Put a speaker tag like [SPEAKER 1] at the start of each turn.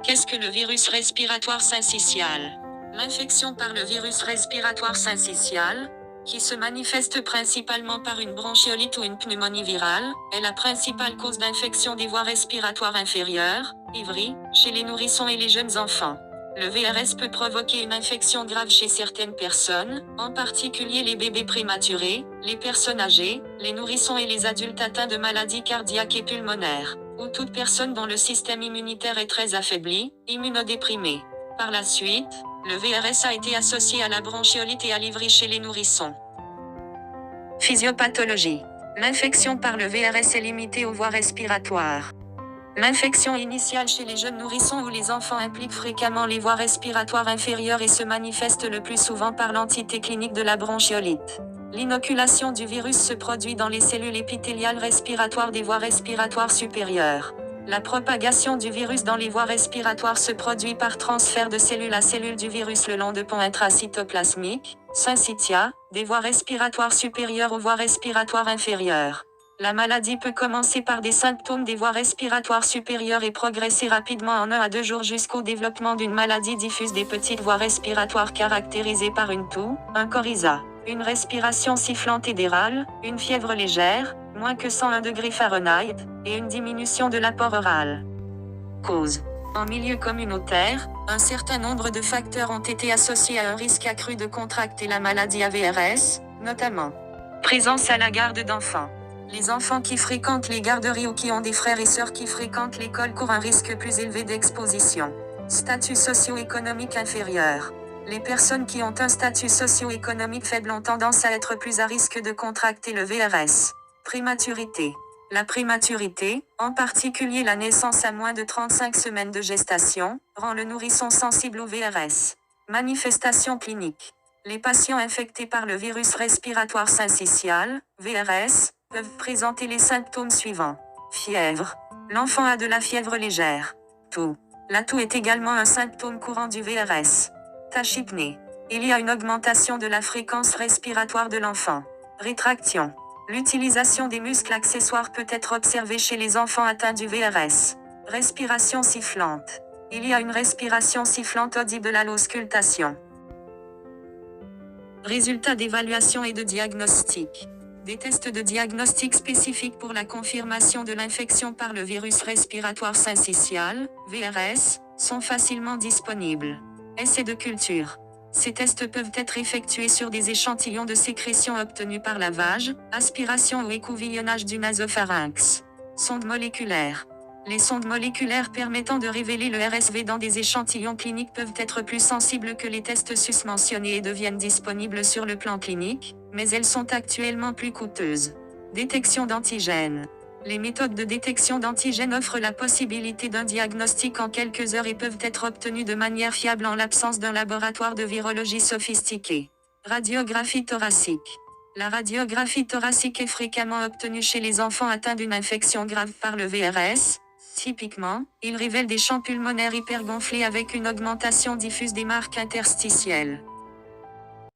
[SPEAKER 1] Qu'est-ce que le virus respiratoire syncytial? L'infection par le virus respiratoire syncytial, qui se manifeste principalement par une bronchiolite ou une pneumonie virale, est la principale cause d'infection des voies respiratoires inférieures, IVRI, chez les nourrissons et les jeunes enfants. Le VRS peut provoquer une infection grave chez certaines personnes, en particulier les bébés prématurés, les personnes âgées, les nourrissons et les adultes atteints de maladies cardiaques et pulmonaires, ou toute personne dont le système immunitaire est très affaibli, immunodéprimé. Par la suite, le VRS a été associé à la bronchiolite et à l'IVRI chez les nourrissons. Physiopathologie. L'infection par le VRS est limitée aux voies respiratoires. L'infection initiale chez les jeunes nourrissons ou les enfants implique fréquemment les voies respiratoires inférieures et se manifeste le plus souvent par l'entité clinique de la bronchiolite. L'inoculation du virus se produit dans les cellules épithéliales respiratoires des voies respiratoires supérieures. La propagation du virus dans les voies respiratoires se produit par transfert de cellule à cellule du virus le long de ponts intracytoplasmiques, syncytia, des voies respiratoires supérieures aux voies respiratoires inférieures. La maladie peut commencer par des symptômes des voies respiratoires supérieures et progresser rapidement en 1 à 2 jours jusqu'au développement d'une maladie diffuse des petites voies respiratoires caractérisée par une toux, un coryza, une respiration sifflante et dérale, une fièvre légère, moins que 101 degrés Fahrenheit, et une diminution de l'apport oral. Cause. En milieu communautaire, un certain nombre de facteurs ont été associés à un risque accru de contracter la maladie AVRS, notamment présence à la garde d'enfants. Les enfants qui fréquentent les garderies ou qui ont des frères et sœurs qui fréquentent l'école courent un risque plus élevé d'exposition. Statut socio-économique inférieur. Les personnes qui ont un statut socio-économique faible ont tendance à être plus à risque de contracter le VRS. Prématurité. La prématurité, en particulier la naissance à moins de 35 semaines de gestation, rend le nourrisson sensible au VRS. Manifestations cliniques. Les patients infectés par le virus respiratoire syncytial, VRS, peuvent présenter les symptômes suivants. Fièvre. L'enfant a de la fièvre légère. Toux. La toux est également un symptôme courant du VRS. Tachypnée. Il y a une augmentation de la fréquence respiratoire de l'enfant. Rétraction. L'utilisation des muscles accessoires peut être observée chez les enfants atteints du VRS. Respiration sifflante. Il y a une respiration sifflante audible à l'auscultation. Résultats d'évaluation et de diagnostic. Des tests de diagnostic spécifiques pour la confirmation de l'infection par le virus respiratoire syncytial, VRS, sont facilement disponibles. Essais de culture. Ces tests peuvent être effectués sur des échantillons de sécrétion obtenus par lavage, aspiration ou écouvillonnage du nasopharynx. Sondes moléculaires. Les sondes moléculaires permettant de révéler le RSV dans des échantillons cliniques peuvent être plus sensibles que les tests susmentionnés et deviennent disponibles sur le plan clinique, mais elles sont actuellement plus coûteuses. Détection d'antigènes. Les méthodes de détection d'antigènes offrent la possibilité d'un diagnostic en quelques heures et peuvent être obtenues de manière fiable en l'absence d'un laboratoire de virologie sophistiqué. Radiographie thoracique. La radiographie thoracique est fréquemment obtenue chez les enfants atteints d'une infection grave par le VRS. Typiquement, il révèle des champs pulmonaires hypergonflés avec une augmentation diffuse des marques interstitielles.